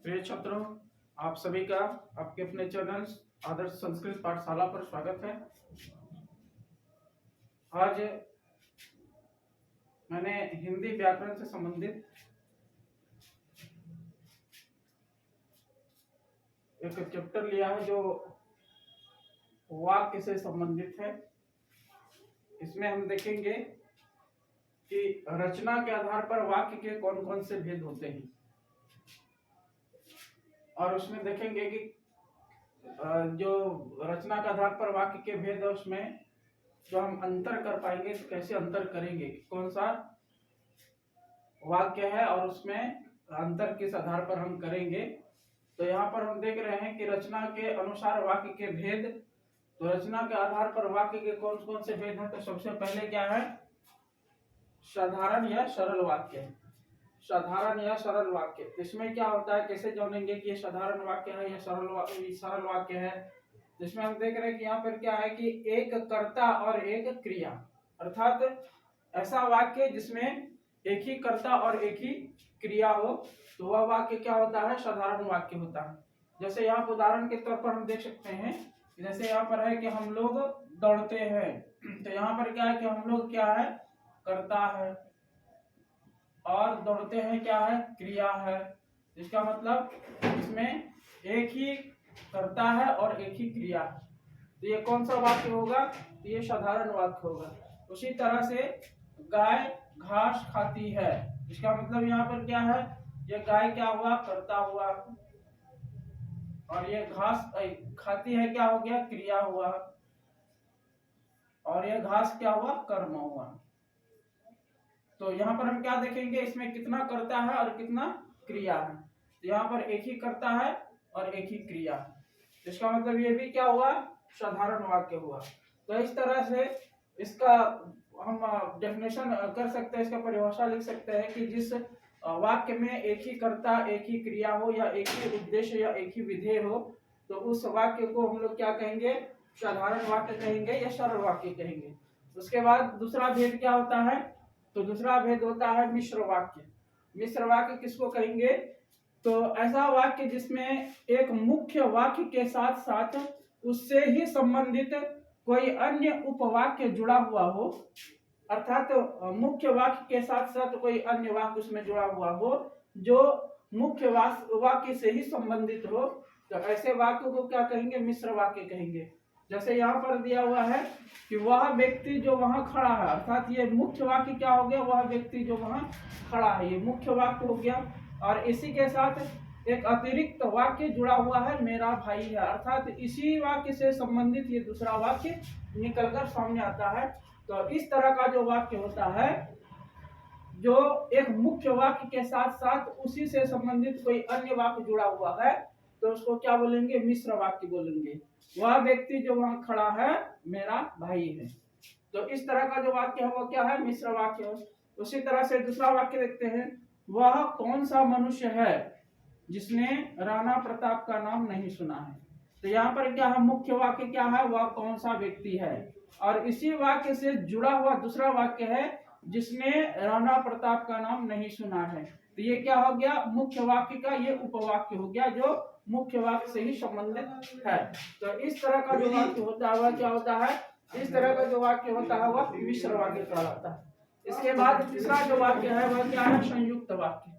प्रिय छात्रों, आप सभी का आपके अपने चैनल आदर्श संस्कृत पाठशाला पर स्वागत है। आज मैंने हिंदी व्याकरण से संबंधित एक चैप्टर लिया है जो वाक्य से संबंधित है। इसमें हम देखेंगे कि रचना के आधार पर वाक्य के कौन कौन से भेद होते हैं, और उसमें देखेंगे कि जो रचना के आधार पर वाक्य के भेद है उसमें जो हम अंतर कर पाएंगे तो कैसे अंतर करेंगे, कौन सा वाक्य है और उसमें अंतर किस आधार पर हम करेंगे। तो यहाँ पर हम देख रहे हैं कि रचना के अनुसार वाक्य के भेद। तो रचना के आधार पर वाक्य के कौन कौन से भेद हैं, तो सबसे पहले क्या है, साधारण या सरल वाक्य। साधारण या सरल वाक्य, इसमें क्या होता है, कैसे जानेंगे कि ये साधारण वाक्य है या सरल वाक्य है। जिसमें हम देख रहे हैं कि यहाँ पर क्या है कि एक कर्ता और एक क्रिया, अर्थात ऐसा वाक्य जिसमें एक ही कर्ता और एक ही क्रिया हो तो वह वाक्य क्या होता है, साधारण वाक्य होता है। जैसे यहाँ पर उदाहरण के तौर पर हम देख सकते हैं, जैसे यहाँ पर है कि हम लोग दौड़ते हैं, तो यहाँ पर क्या है कि हम लोग क्या है, कर्ता है, और दौड़ते हैं क्या है, क्रिया है। इसका मतलब इसमें एक ही कर्ता है और एक ही क्रिया है। तो ये कौन सा वाक्य होगा, तो ये साधारण वाक्य होगा। उसी तरह से गाय घास खाती है, इसका मतलब यहाँ पर क्या है, ये गाय क्या हुआ, कर्ता हुआ, और ये घास खाती है क्या हो गया, क्रिया हुआ, और ये घास क्या हुआ, कर्म हुआ। तो यहाँ पर हम क्या देखेंगे, इसमें कितना कर्ता है और कितना क्रिया है। तो यहाँ पर एक ही कर्ता है और एक ही क्रिया है, इसका मतलब ये भी क्या हुआ, साधारण वाक्य हुआ। तो इस तरह से इसका हम डेफिनेशन कर सकते हैं, इसका परिभाषा लिख सकते हैं कि जिस वाक्य में एक ही कर्ता एक ही क्रिया हो या एक ही उद्देश्य या एक ही विधेय हो तो उस वाक्य को हम लोग क्या कहेंगे, साधारण वाक्य कहेंगे या सरल वाक्य कहेंगे। उसके बाद दूसरा भेद क्या होता है, तो दूसरा भेद होता है मिश्र वाक्य। मिश्र वाक्य किसको कहेंगे, तो ऐसा वाक्य जिसमें एक मुख्य वाक्य के साथ साथ उससे ही संबंधित कोई अन्य उपवाक्य जुड़ा हुआ हो, अर्थात मुख्य वाक्य के साथ साथ कोई अन्य वाक्य उसमें जुड़ा हुआ हो जो मुख्य वाक्य से ही संबंधित हो, तो ऐसे वाक्य को क्या कहेंगे, मिश्र वाक्य कहेंगे। जैसे यहाँ पर दिया हुआ है कि वह व्यक्ति जो वहां खड़ा है, अर्थात ये मुख्य वाक्य क्या हो गया, वह व्यक्ति जो वहां खड़ा है, ये मुख्य वाक्य हो गया। और इसी के साथ एक अतिरिक्त वाक्य जुड़ा हुआ है, मेरा भाई है, अर्थात इसी वाक्य से संबंधित ये दूसरा वाक्य निकलकर सामने आता है। तो इस तरह का जो वाक्य होता है जो एक मुख्य वाक्य के साथ साथ उसी से संबंधित कोई अन्य वाक्य जुड़ा हुआ है तो उसको क्या बोलेंगे, मिश्र वाक्य बोलेंगे। वह व्यक्ति जो वहां खड़ा है मेरा भाई है। तो इस तरह का जो वाक्य है वो क्या है, मिश्र वाक्य है। उसी तरह से दूसरा वाक्य देखते हैं, वह कौन सा मनुष्य है जिसने राणा प्रताप का नाम नहीं सुना है। तो यहाँ पर क्या है, मुख्य वाक्य क्या है, वह कौन सा व्यक्ति है, और इसी वाक्य से जुड़ा हुआ दूसरा वाक्य है जिसने राणा प्रताप का नाम नहीं सुना है। तो ये क्या हो गया, मुख्य वाक्य का ये उपवाक्य हो गया जो मुख्य वाक्य से ही संबंधित है। तो इस तरह का जो वाक्य होता है वह क्या होता है, इस तरह का जो वाक्य होता है वह मिश्र वाक्य कहलाता है। इसके बाद तीसरा जो वाक्य है वह क्या है, संयुक्त वाक्य।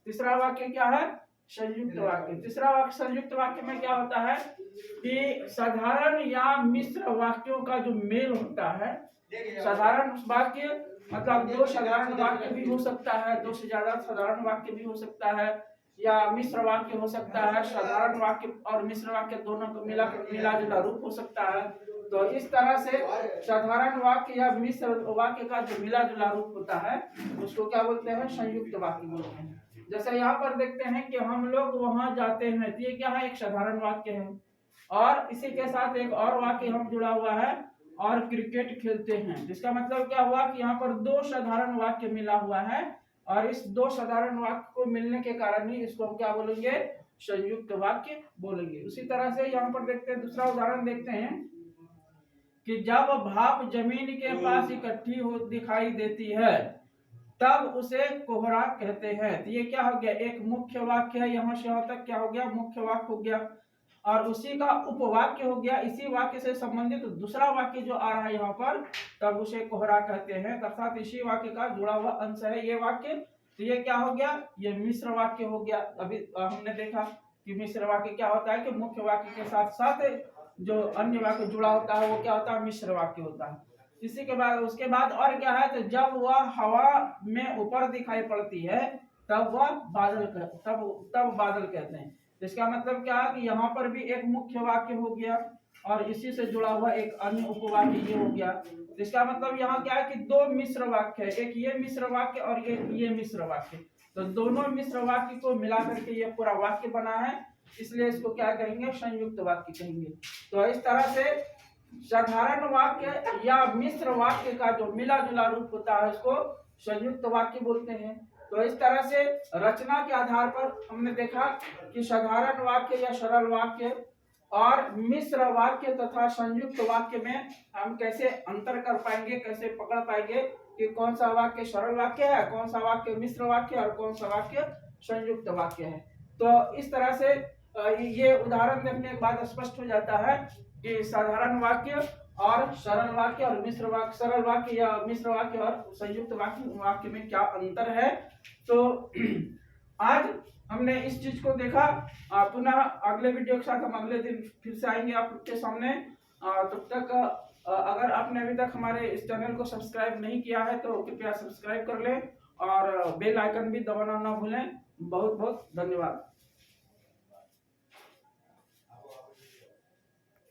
तीसरा वाक्य क्या है, संयुक्त वाक्य। तीसरा वाक्य संयुक्त वाक्य में क्या होता है कि साधारण या मिश्र वाक्यों का जो मेल होता है, साधारण वाक्य मतलब दो साधारण वाक्य भी हो सकता है, दो से ज्यादा साधारण वाक्य भी हो सकता है, या मिश्र वाक्य हो सकता है, साधारण वाक्य और मिश्र वाक्य दोनों को मिला जुला रूप हो सकता है। तो इस तरह से साधारण वाक्य या मिश्र वाक्य का जो मिला जुला रूप होता है उसको क्या बोलते हैं, संयुक्त वाक्य बोलते हैं। जैसे यहाँ पर देखते हैं कि हम लोग वहां जाते हैं, तो ये क्या है, एक साधारण वाक्य है, और इसी के साथ एक और वाक्य हम जुड़ा हुआ है, और क्रिकेट खेलते हैं। जिसका मतलब क्या हुआ कि यहाँ पर दो साधारण वाक्य मिला हुआ है, और इस दो साधारण वाक्य को मिलने के कारण ही इसको हम क्या बोलेंगे, संयुक्त वाक्य बोलेंगे। उसी तरह से यहाँ पर देखते हैं, दूसरा उदाहरण देखते हैं कि जब भाप जमीन के पास इकट्ठी हो दिखाई देती है तब उसे कोहरा कहते हैं। तो ये क्या हो गया, एक मुख्य वाक्य है, यहाँ से यहाँ तक क्या हो गया, मुख्य वाक्य हो गया, और उसी का उपवाक्य हो गया, इसी वाक्य से संबंधित तो दूसरा वाक्य जो आ रहा है यहाँ पर, तब उसे कोहरा कहते हैं, अर्थात इसी वाक्य का जुड़ा हुआ अंश है ये वाक्य। तो ये क्या हो गया, ये मिश्र वाक्य हो गया। अभी हमने देखा कि मिश्र वाक्य क्या होता है कि मुख्य वाक्य के साथ साथ जो अन्य वाक्य जुड़ा होता है वो क्या होता है, मिश्र वाक्य होता है। इसी के बाद उसके बाद और क्या है, तो जब वह हवा में ऊपर दिखाई पड़ती है तब वह बादल तब बादल कहते हैं। इसका मतलब क्या है कि यहाँ पर भी एक मुख्य वाक्य हो गया और इसी से जुड़ा हुआ एक अन्य उपवाक्य ये हो गया। इसका मतलब यहाँ क्या है कि दो मिश्र वाक्य है, एक ये मिश्र वाक्य और एक ये मिश्र वाक्य। तो दोनों मिश्र वाक्य को मिला करके ये पूरा वाक्य बना है, इसलिए इसको क्या कहेंगे, संयुक्त वाक्य कहेंगे। तो इस तरह से साधारण वाक्य या मिश्र वाक्य का जो मिला जुला रूप होता है उसको संयुक्त वाक्य बोलते हैं। तो इस तरह से रचना के आधार पर हमने देखा कि साधारण वाक्य या सरल वाक्य और मिश्र वाक्य तथा संयुक्त वाक्य में हम कैसे अंतर कर पाएंगे, कैसे पकड़ पाएंगे कि कौन सा वाक्य सरल वाक्य है, कौन सा वाक्य मिश्र वाक्य और कौन सा वाक्य संयुक्त वाक्य है। तो इस तरह से ये उदाहरण देखने के बाद स्पष्ट हो जाता है कि साधारण वाक्य और सरल वाक्य और मिश्र वाक्य, सरल वाक्य या मिश्र वाक्य और संयुक्त वाक्य में क्या अंतर है। तो आज हमने इस चीज को देखा। पुनः अगले वीडियो के साथ हम अगले दिन फिर से आएंगे आपके सामने। तब तक अगर आपने अभी तक हमारे इस चैनल को सब्सक्राइब नहीं किया है तो कृपया सब्सक्राइब कर लें और बेल आइकन भी दबाना ना भूलें। बहुत बहुत धन्यवाद।